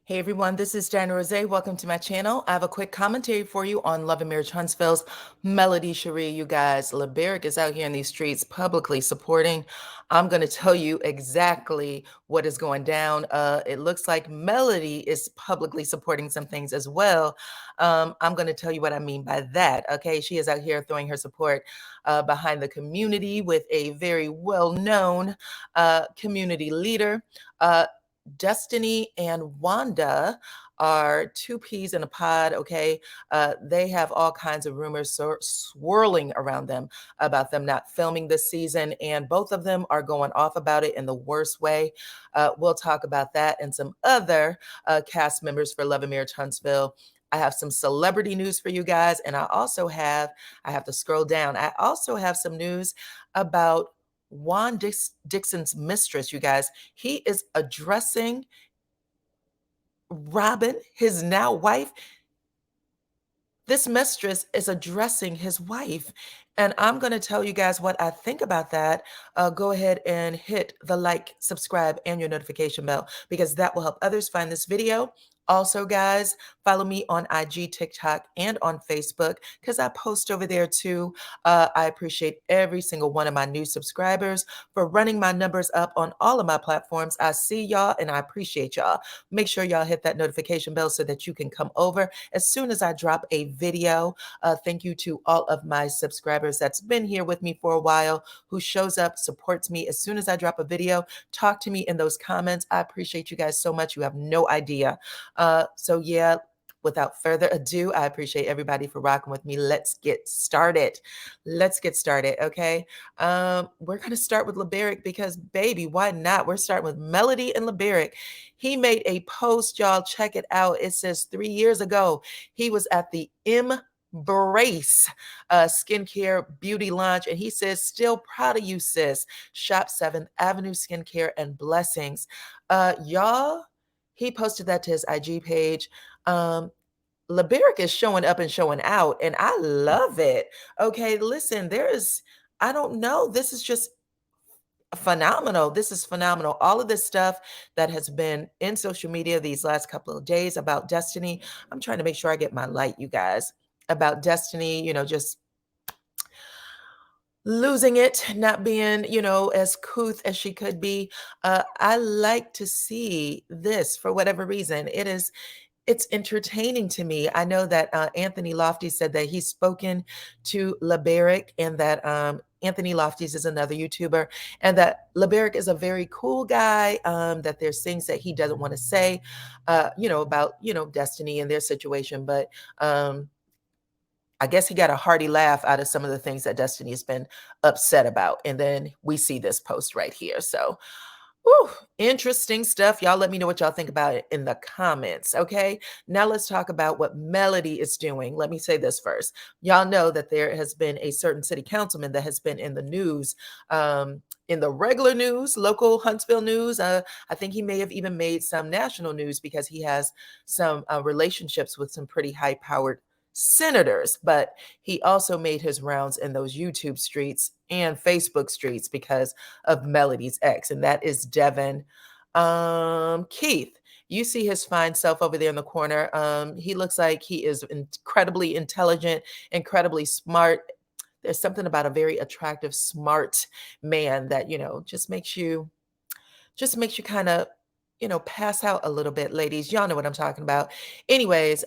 Hey everyone, this is DyanaRozay. Welcome to my channel. I have a quick commentary for you on Love and Marriage Huntsville's Melody Sheree. You guys, LeBeric is out here in these streets publicly supporting. I'm going to tell you exactly what is going down. It looks like Melody is publicly supporting some things as well. I'm going to tell you what I mean by that. Okay, she is out here throwing her support behind the community with a very well-known community leader. Destiny and Wanda are two peas in a pod, okay? They have all kinds of rumors swirling around them about them not filming this season, and both of them are going off about it in the worst way. We'll talk about that and some other cast members for Love and Marriage Huntsville. I have some celebrity news for you guys, and I have to scroll down. I also have some news about Juan Dixon's mistress, you guys. He is addressing Robyn, his now wife. This mistress is addressing his wife. And I'm going to tell you guys what I think about that. Go ahead and hit the like, subscribe, and your notification bell because that will help others find this video. Also, guys, follow me on IG, TikTok, and on Facebook because I post over there too. I appreciate every single one of my new subscribers for running my numbers up on all of my platforms. I see y'all and I appreciate y'all. Make sure y'all hit that notification bell so that you can come over as soon as I drop a video. Thank you to all of my subscribers that's been here with me for a while, who shows up, supports me as soon as I drop a video. Talk to me in those comments. I appreciate you guys so much. You have no idea. So yeah, without further ado, I appreciate everybody for rocking with me. Let's get started. Let's get started, okay? We're going to start with LeBeric because, baby, why not? We're starting with Melody and LeBeric. He made a post, y'all. Check it out. It says 3 years ago, he was at the Embrace skincare beauty launch, and he says, still proud of you, sis. Shop 7th Avenue Skincare and blessings. Y'all, he posted that to his IG page. LeBeric is showing up and showing out, and I love it. Okay, listen, I don't know, this is just phenomenal. This is phenomenal. All of this stuff that has been in social media these last couple of days about Destiny. I'm trying to make sure I get my light, you guys, about Destiny, just losing it, not being, as couth as she could be. I like to see this for whatever reason. It's entertaining to me. I know that Anthony Lofty said that he's spoken to LeBeric and that Anthony Lofties is another YouTuber, and that LeBeric is a very cool guy, that there's things that he doesn't want to say, about, Destiny and their situation. But I guess he got a hearty laugh out of some of the things that Destiny has been upset about. And then we see this post right here. So, whew, interesting stuff. Y'all let me know what y'all think about it in the comments, okay? Now let's talk about what Melody is doing. Let me say this first. Y'all know that there has been a certain city councilman that has been in the news, in the regular news, local Huntsville news. I think he may have even made some national news because he has some relationships with some pretty high-powered senators, but he also made his rounds in those YouTube streets and Facebook streets because of Melody's ex, and that is Devin Keith. You see his fine self over there in the corner. He looks like he is incredibly intelligent, incredibly smart. There's something about a very attractive, smart man that, just makes you kind of, pass out a little bit, ladies. Y'all know what I'm talking about. Anyways,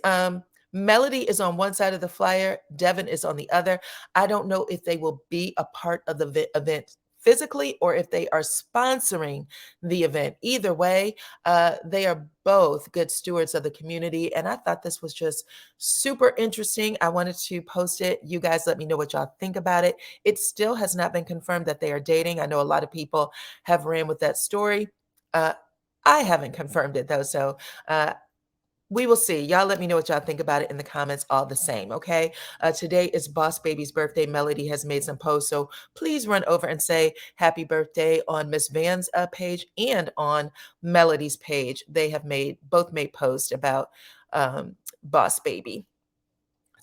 Melody is on one side of the flyer, Devin is on the other. I don't know if they will be a part of the event physically or if they are sponsoring the event. Either way, they are both good stewards of the community, and I thought this was just super interesting. I wanted to post it. You guys let me know what y'all think about it. It still has not been confirmed that they are dating. I know a lot of people have ran with that story. I haven't confirmed it though, so we will see. Y'all let me know what y'all think about it in the comments all the same, okay? Today is Boss Baby's birthday. Melody has made some posts, so please run over and say happy birthday on Miss Van's page and on Melody's page. They have both made posts about Boss Baby.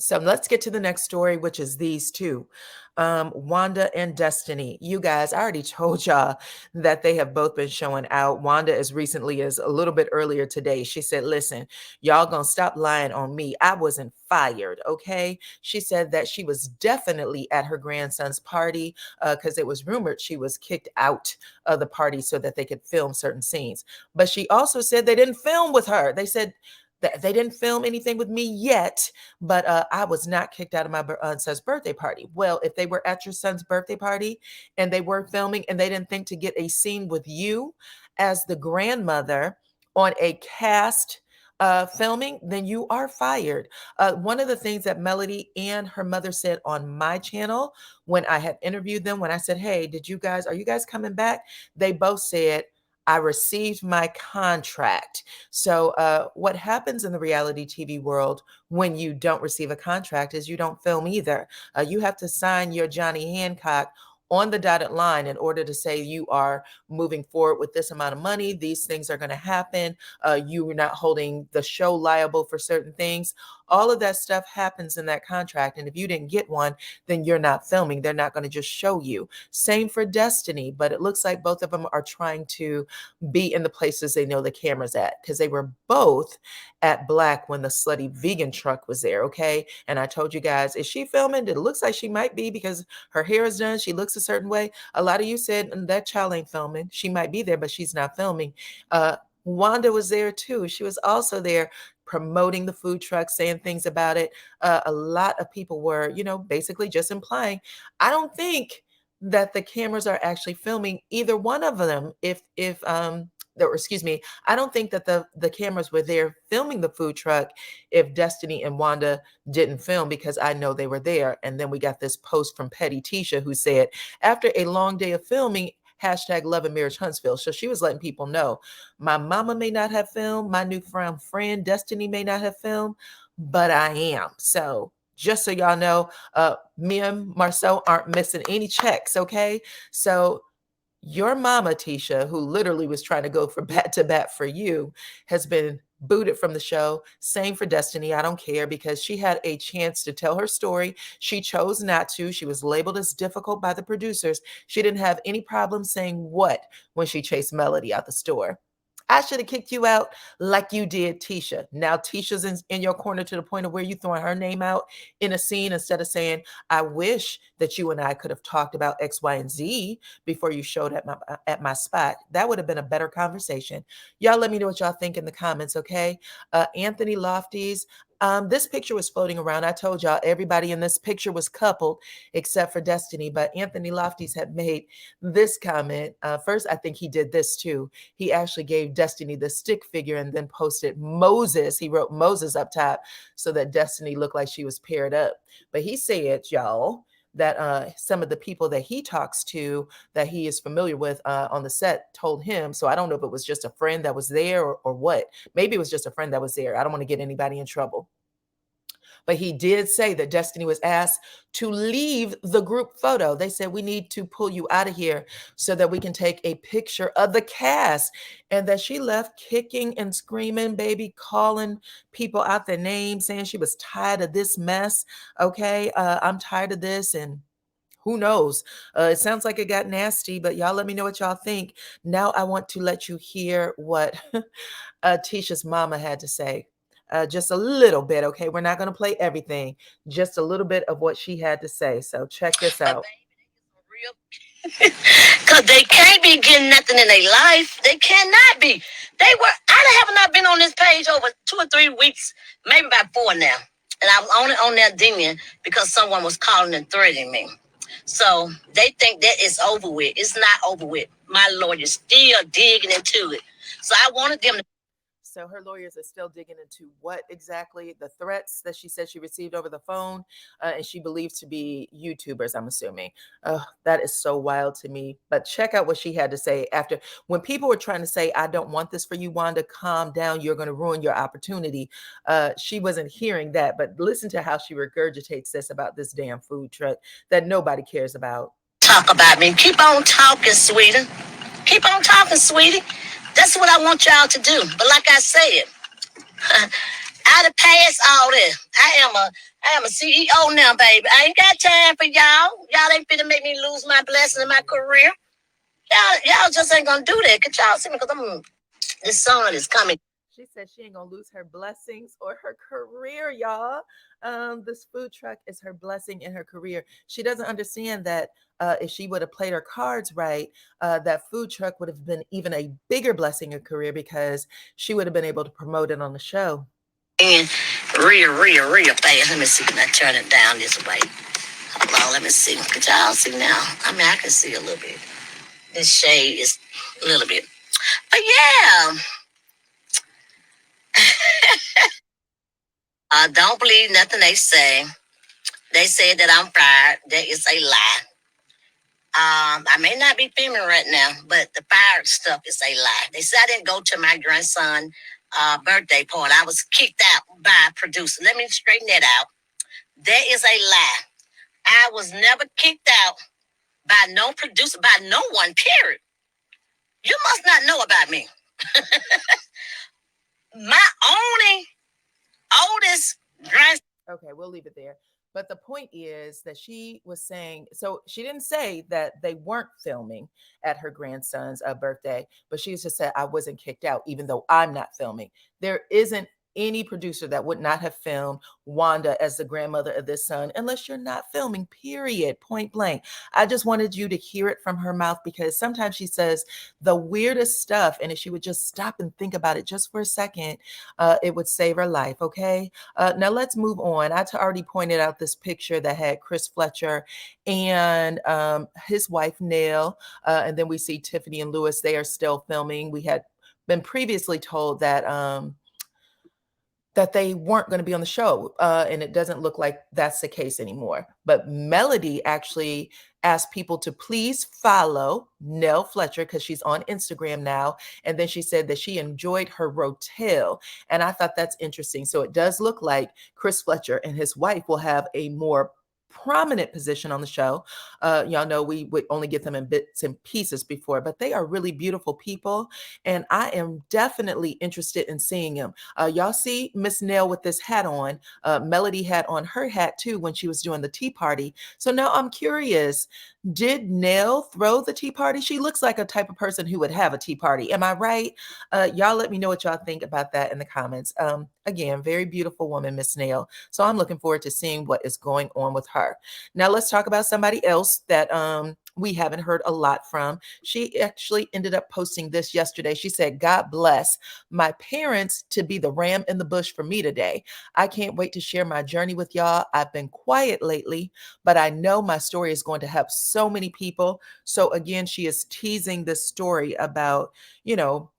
So let's get to the next story, which is these two, Wanda and Destiny. You guys, I already told y'all that they have both been showing out. Wanda, as recently as a little bit earlier today, she said, listen, y'all gonna stop lying on me. I wasn't fired, okay? She said that she was definitely at her grandson's party because it was rumored she was kicked out of the party so that they could film certain scenes. But she also said they didn't film with her. They said, they didn't film anything with me yet, but I was not kicked out of my son's birthday party. Well, if they were at your son's birthday party and they were filming and they didn't think to get a scene with you as the grandmother on a cast filming, then you are fired. One of the things that Melody and her mother said on my channel when I had interviewed them, when I said, hey, are you guys coming back? They both said, I received my contract. So, what happens in the reality TV world when you don't receive a contract is you don't film either. You have to sign your Johnny Hancock on the dotted line in order to say you are moving forward with this amount of money. These things are going to happen. You are not holding the show liable for certain things. All of that stuff happens in that contract. And if you didn't get one, then you're not filming. They're not going to just show you. Same for Destiny, but it looks like both of them are trying to be in the places they know the camera's at, because they were both at Black when the slutty vegan truck was there. Okay. And I told you guys, is she filming? It looks like she might be because her hair is done. She looks a certain way. A lot of you said that child ain't filming. She might be there, but she's not filming. Wanda was there too. She was also there promoting the food truck, saying things about it. A lot of people were, basically just implying, I don't think that the cameras are actually filming either one of them. Or excuse me, I don't think that the cameras were there filming the food truck if Destiny and Wanda didn't film, because I know they were there. And then we got this post from Petty Tisha who said, after a long day of filming, hashtag Love and Marriage Huntsville. So she was letting people know, my mama may not have filmed, my newfound friend Destiny may not have filmed, but I am. So just so y'all know, me and Marsau aren't missing any checks, okay? So your mama, Tisha, who literally was trying to go for bat to bat for you, has been booted from the show. Same for Destiny. I don't care, because she had a chance to tell her story. She chose not to. She was labeled as difficult by the producers. She didn't have any problem saying what when she chased Melody out the store. I should have kicked you out like you did Tisha. Now Tisha's in your corner to the point of where you throwing her name out in a scene instead of saying, I wish that you and I could have talked about X, Y, and Z before you showed at my spot. That would have been a better conversation. Y'all let me know what y'all think in the comments, okay? Anthony Lofties. This picture was floating around. I told y'all everybody in this picture was coupled except for Destiny, but Anthony Lofties had made this comment. First, I think he did this too. He actually gave Destiny the stick figure and then posted Moses. He wrote Moses up top so that Destiny looked like she was paired up. But he said, y'all, that some of the people that he talks to, that he is familiar with on the set, told him. So I don't know if it was just a friend that was there or what. Maybe it was just a friend that was there. I don't want to get anybody in trouble. But he did say that Destiny was asked to leave the group photo. They said, we need to pull you out of here so that we can take a picture of the cast. And that she left kicking and screaming, baby, calling people out their names, saying she was tired of this mess. Okay, I'm tired of this. And who knows? It sounds like it got nasty, but y'all let me know what y'all think. Now I want to let you hear what Tisha's mama had to say. Just a little bit, okay? We're not going to play everything, just a little bit of what she had to say. So check this out. Because they can't be getting nothing in their life. They cannot be. I have not been on this page over 2 or 3 weeks, maybe about 4 now. And I was only on there dinging because someone was calling and threatening me. So they think that it's over with. It's not over with. My lawyer's still digging into it. So I wanted them to. So her lawyers are still digging into what exactly the threats that she said she received over the phone, and she believes to be YouTubers, I'm assuming. That is so wild to me. But check out what she had to say after, when people were trying to say, I don't want this for you, Wanda, calm down, you're going to ruin your opportunity. She wasn't hearing that, but listen to how she regurgitates this about this damn food truck that nobody cares about. Talk about me. Keep on talking, sweetie. Keep on talking, sweetie. That's what I want y'all to do. But like I said, I done passed all this. I am a CEO now, baby. I ain't got time for y'all. Y'all ain't finna make me lose my blessing in my career. Y'all just ain't gonna do that. Could y'all see me? Cause this sun is coming. She said she ain't gonna lose her blessings or her career, y'all. This food truck is her blessing in her career. She doesn't understand that if she would have played her cards right, that food truck would have been even a bigger blessing in her career because she would have been able to promote it on the show. And real fast. Let me see. Can I turn it down this way? Hold on. Let me see. Could y'all see now? I mean, I can see a little bit. This shade is a little bit. But yeah. Don't believe nothing they say. They said that I'm fired. That is a lie. I may not be filming right now, but the fired stuff is a lie. They said I didn't go to my grandson' birthday party. I was kicked out by a producer. Let me straighten that out. That is a lie. I was never kicked out by no producer, by no one, period. You must not know about me. My only oldest grandson. Okay, we'll leave it there. But the point is that she was saying, so she didn't say that they weren't filming at her grandson's birthday, but she just said, I wasn't kicked out, even though I'm not filming. There isn't any producer that would not have filmed Wanda as the grandmother of this son unless you're not filming, period, point blank. I just wanted you to hear it from her mouth because sometimes she says the weirdest stuff. And if she would just stop and think about it just for a second, it would save her life. Okay. Now let's move on. I already pointed out this picture that had Chris Fletcher and his wife, Nell. And then we see Tiffany and Lewis. They are still filming. We had been previously told that that they weren't going to be on the show. And it doesn't look like that's the case anymore. But Melody actually asked people to please follow Nell Fletcher because she's on Instagram now. And then she said that she enjoyed her rotel. And I thought that's interesting. So it does look like Chris Fletcher and his wife will have a more prominent position on the show. Y'all know we would only get them in bits and pieces before, but they are really beautiful people. And I am definitely interested in seeing them. Y'all see Miss Nell with this hat on. Melody had on her hat too when she was doing the tea party. So now I'm curious, did Nell throw the tea party? She looks like a type of person who would have a tea party. Am I right? Y'all let me know what y'all think about that in the comments. Again, very beautiful woman, Miss Nell. So I'm looking forward to seeing what is going on with her. Now let's talk about somebody else that we haven't heard a lot from. She actually ended up posting this yesterday. She said, God bless my parents to be the ram in the bush for me today. I can't wait to share my journey with y'all. I've been quiet lately, but I know my story is going to help so many people. So again, she is teasing this story about, you know,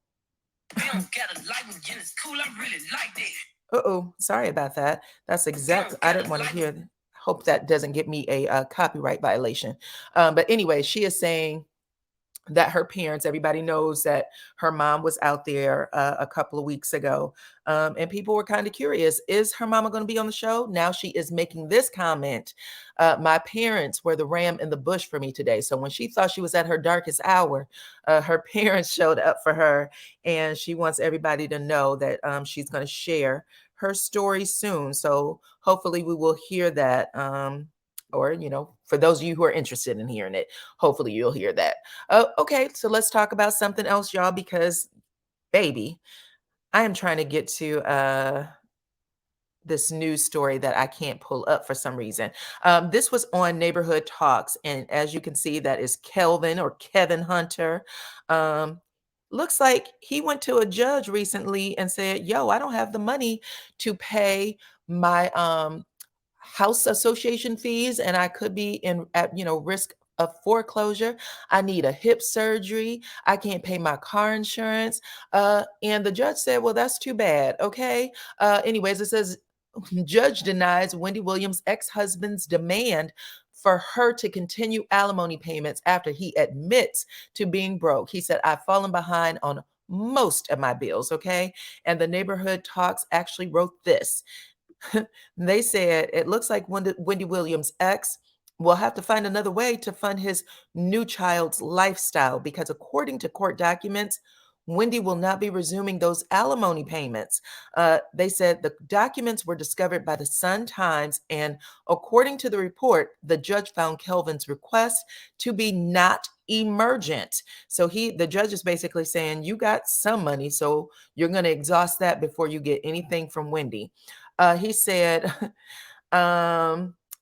uh-oh, sorry about that. That's exactly, I didn't want to hear. Hope that doesn't get me a copyright violation. But anyway, she is saying that her parents, everybody knows that her mom was out there a couple of weeks ago. And people were kind of curious, is her mama going to be on the show? Now she is making this comment. My parents were the ram in the bush for me today. So when she thought she was at her darkest hour, her parents showed up for her. And she wants everybody to know that she's going to share her story soon. So hopefully we will hear that. Or, you know, for those of you who are interested in hearing it, hopefully you'll hear that. Okay, so let's talk about something else, y'all, because, baby, I am trying to get to this news story that I can't pull up for some reason. This was on Neighborhood Talks, and as you can see, that is Kelvin or Kevin Hunter. Looks like he went to a judge recently and said, yo, I don't have the money to pay my house association fees, and I could be in at risk of foreclosure. I need a hip surgery. I can't pay my car insurance. And the judge said, well, that's too bad. Okay. Anyways, it says judge denies Wendy Williams' ex-husband's demand for her to continue alimony payments after he admits to being broke. He said, I've fallen behind on most of my bills. Okay. And the Neighborhood Talks actually wrote this. They said it looks like Wendy Williams' ex will have to find another way to fund his new child's lifestyle because, according to court documents, Wendy will not be resuming those alimony payments. They said the documents were discovered by the Sun-Times, and according to the report, the judge found Kelvin's request to be not emergent. So the judge is basically saying, you got some money, so you're going to exhaust that before you get anything from Wendy. He said,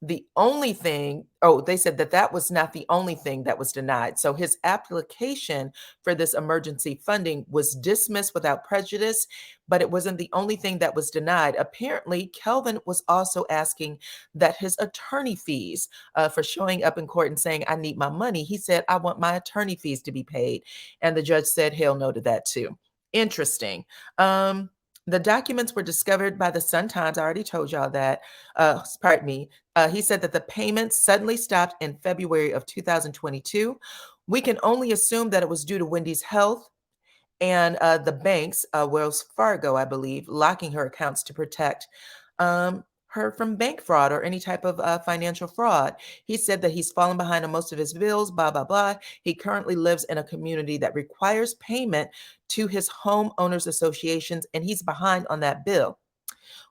the only thing, they said that was not the only thing that was denied. So his application for this emergency funding was dismissed without prejudice, but it wasn't the only thing that was denied. Apparently, Kelvin was also asking that his attorney fees for showing up in court and saying, I need my money. He said, I want my attorney fees to be paid. And the judge said, hell no to that too. Interesting. The documents were discovered by the Sun-Times. I already told y'all that. Pardon me. He said that the payments suddenly stopped in February of 2022. We can only assume that it was due to Wendy's health and the banks, Wells Fargo, I believe, locking her accounts to protect her from bank fraud or any type of financial fraud. He said that he's fallen behind on most of his bills, blah, blah, blah. He currently lives in a community that requires payment to his homeowners associations, and he's behind on that bill.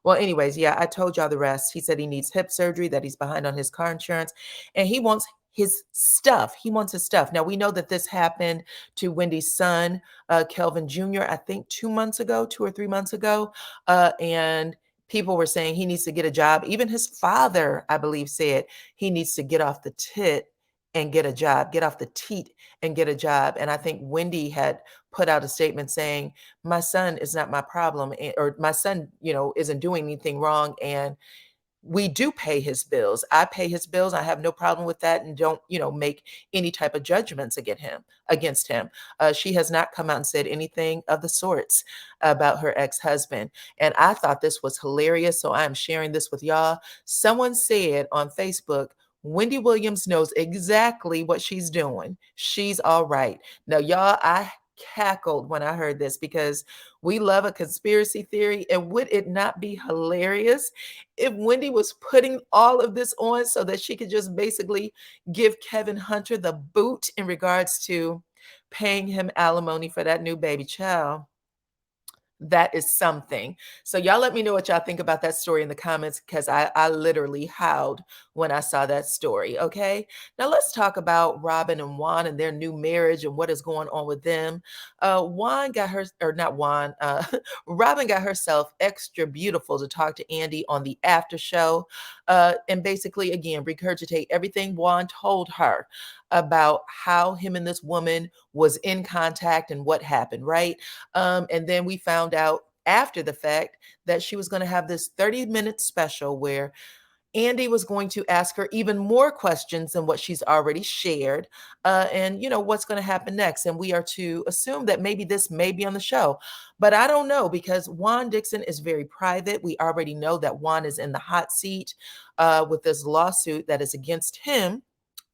Well, anyways, yeah, I told y'all the rest. He said he needs hip surgery, that he's behind on his car insurance, and he wants his stuff. He wants his stuff. Now, we know that this happened to Wendy's son, Kelvin Jr., I think 2 or 3 months ago. And people were saying he needs to get a job. Even his father, I believe, said he needs to get off the tit and get a job, get off the teat and get a job. And I think Wendy had put out a statement saying, my son is not my problem, or my son, isn't doing anything wrong. And we do pay his bills. I pay his bills. I have no problem with that, and don't, make any type of judgments against him. She has not come out and said anything of the sorts about her ex-husband. And I thought this was hilarious, so I'm sharing this with y'all. Someone said on Facebook, Wendy Williams knows exactly what she's doing. She's all right. Now, y'all, I cackled when I heard this because we love a conspiracy theory. And would it not be hilarious if Wendy was putting all of this on so that she could just basically give Kevin Hunter the boot in regards to paying him alimony for that new baby child? That is something. So y'all let me know what y'all think about that story in the comments, because I literally howled when I saw that story. Okay. Now let's talk about Robyn and Juan and their new marriage and what is going on with them. Juan got her, or not Juan, Robyn got herself extra beautiful to talk to Andy on the after show. And basically, again, regurgitate everything Juan told her about how him and this woman was in contact and what happened, right? And then we found out after the fact that she was going to have this 30-minute special where Andy was going to ask her even more questions than what she's already shared, and what's going to happen next. And we are to assume that maybe this may be on the show, but I don't know, because Juan Dixon is very private. We already know that Juan is in the hot seat with this lawsuit that is against him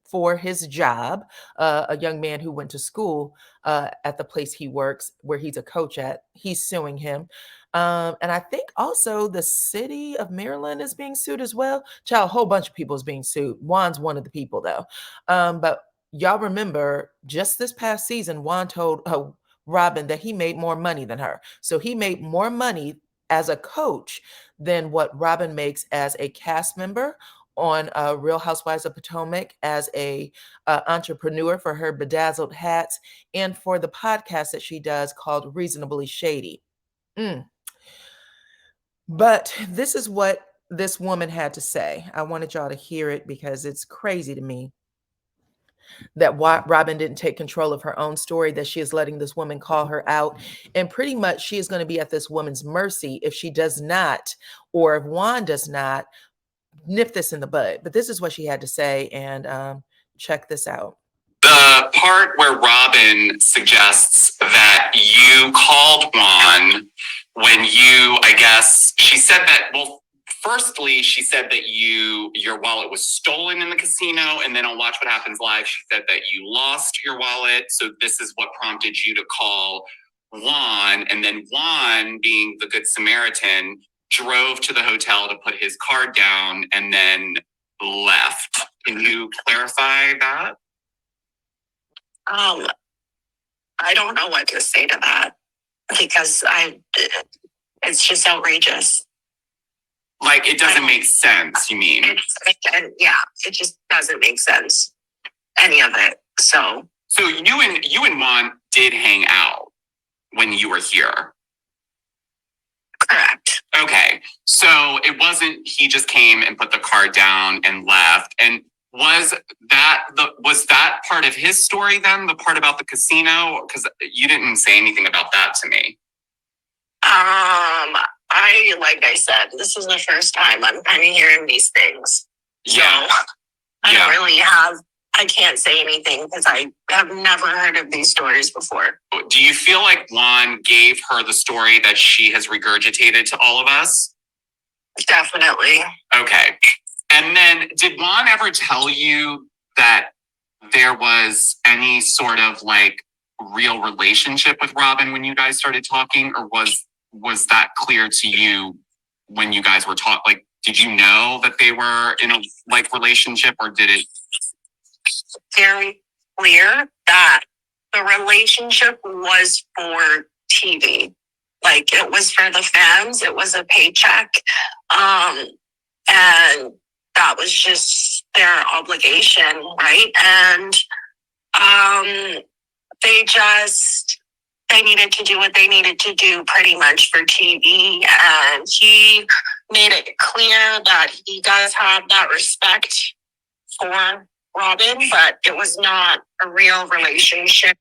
for his job, a young man who went to school at the place he works, where he's a coach at. He's suing him. And I think also the city of Maryland is being sued as well. Child, a whole bunch of people is being sued. Juan's one of the people, though. But y'all remember just this past season, Juan told Robyn that he made more money than her. So he made more money as a coach than what Robyn makes as a cast member on Real Housewives of Potomac, as a entrepreneur for her bedazzled hats, and for the podcast that she does called Reasonably Shady. But this is what this woman had to say. I wanted y'all to hear it because it's crazy to me that Robyn didn't take control of her own story, that she is letting this woman call her out. And pretty much she is going to be at this woman's mercy if she does not, or if Juan does not, nip this in the bud. But this is what she had to say, and check this out. The part where Robyn suggests that you called Juan when I guess she said that, well, firstly, she said that your wallet was stolen in the casino, and then on Watch What Happens Live, she said that you lost your wallet. So this is what prompted you to call Juan, and then Juan, being the Good Samaritan, drove to the hotel to put his card down and then left. Can you clarify that? I don't know what to say to that. because it's just outrageous. Like, it doesn't make sense, you mean? Yeah, it just doesn't make sense, any of it. So you and Juan did hang out when you were here. Correct. Okay, so it wasn't he just came and put the car down and left. And was that part of his story then? The part about the casino? Because you didn't say anything about that to me. Like I said, this is the first time I'm kind of hearing these things. So Yeah. I can't say anything because I have never heard of these stories before. Do you feel like Juan gave her the story that she has regurgitated to all of us? Definitely. Okay. And then did Juan ever tell you that there was any sort of like real relationship with Robyn when you guys started talking, or was that clear to you when you guys were talking? Like, did you know that they were in a like relationship, or did it? Very clear that the relationship was for TV. Like, it was for the fans. It was a paycheck. And that was just their obligation, right? And they needed to do what they needed to do pretty much for TV. And he made it clear that he does have that respect for Robyn, but it was not a real relationship.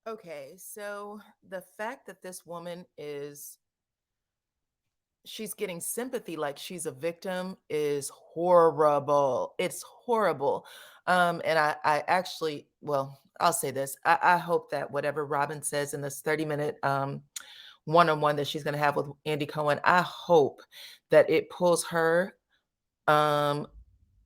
Okay, so the fact that this woman she's getting sympathy like she's a victim is horrible. It's horrible. And I actually, well, I'll say this. I hope that whatever Robyn says in this 30-minute one-on-one that she's going to have with Andy Cohen, I hope that it pulls her um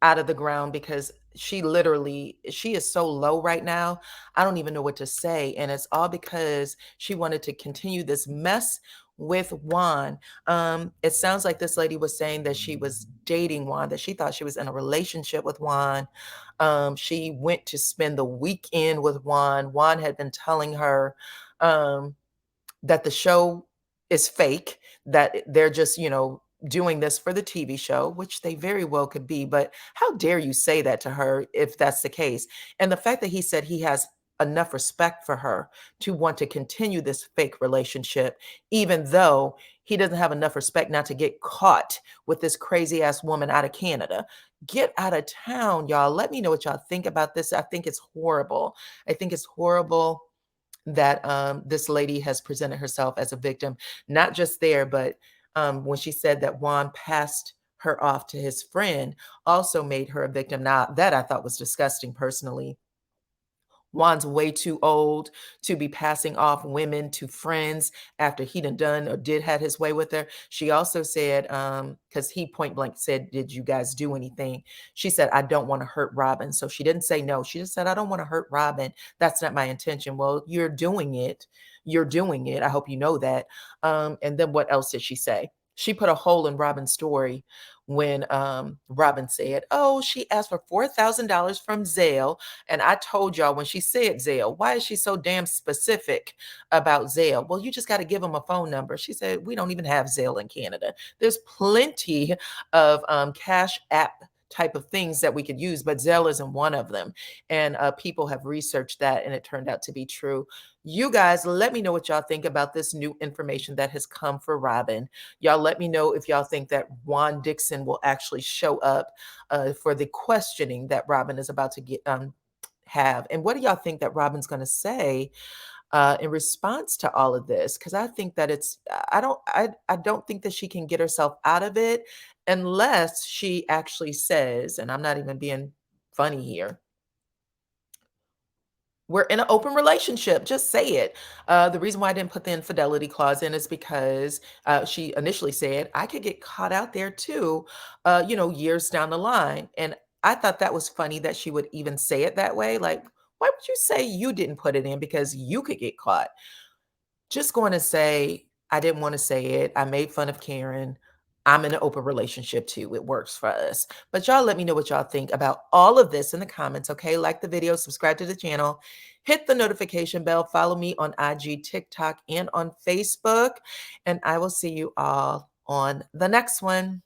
out of the ground, because she is so low right now. I don't even know what to say. And it's all because she wanted to continue this mess with Juan. It sounds like this lady was saying that she was dating Juan, that she thought she was in a relationship with Juan. She went to spend the weekend with Juan. Juan had been telling her that the show is fake, that they're just, doing this for the TV show, which they very well could be. But how dare you say that to her if that's the case? And the fact that he said he has enough respect for her to want to continue this fake relationship, even though he doesn't have enough respect not to get caught with this crazy ass woman out of Canada. Get out of town, y'all. Let me know what y'all think about this. I think it's horrible. I think it's horrible that this lady has presented herself as a victim, not just there, but when she said that Juan passed her off to his friend, also made her a victim. Now, that I thought was disgusting personally. Juan's way too old to be passing off women to friends after he done or did had his way with her. She also said, because he point blank said, "Did you guys do anything?" She said, "I don't want to hurt Robyn." So she didn't say no. She just said, "I don't want to hurt Robyn. That's not my intention." Well, you're doing it. You're doing it. I hope you know that. And then what else did she say? She put a hole in Robyn's story when Robyn said, "Oh, she asked for $4,000 from Zale." And I told y'all when she said Zale, why is she so damn specific about Zale? Well, you just got to give them a phone number. She said, "We don't even have Zale in Canada. There's plenty of cash app type of things that we could use, but Zelle isn't one of them." And people have researched that, and it turned out to be true. You guys, let me know what y'all think about this new information that has come for Robyn. Y'all let me know if y'all think that Juan Dixon will actually show up for the questioning that Robyn is about to get have. And what do y'all think that Robyn's going to say in response to all of this? Because I think that I don't think that she can get herself out of it unless she actually says, and I'm not even being funny here, we're in an open relationship. Just say it. The reason why I didn't put the infidelity clause in is because she initially said I could get caught out there too, years down the line. And I thought that was funny that she would even say it that way. Like, why would you say you didn't put it in because you could get caught? Just going to say, I didn't want to say it. I made fun of Karen. I'm in an open relationship too. It works for us. But y'all let me know what y'all think about all of this in the comments, okay? Like the video, subscribe to the channel, hit the notification bell, follow me on IG, TikTok, and on Facebook. And I will see you all on the next one.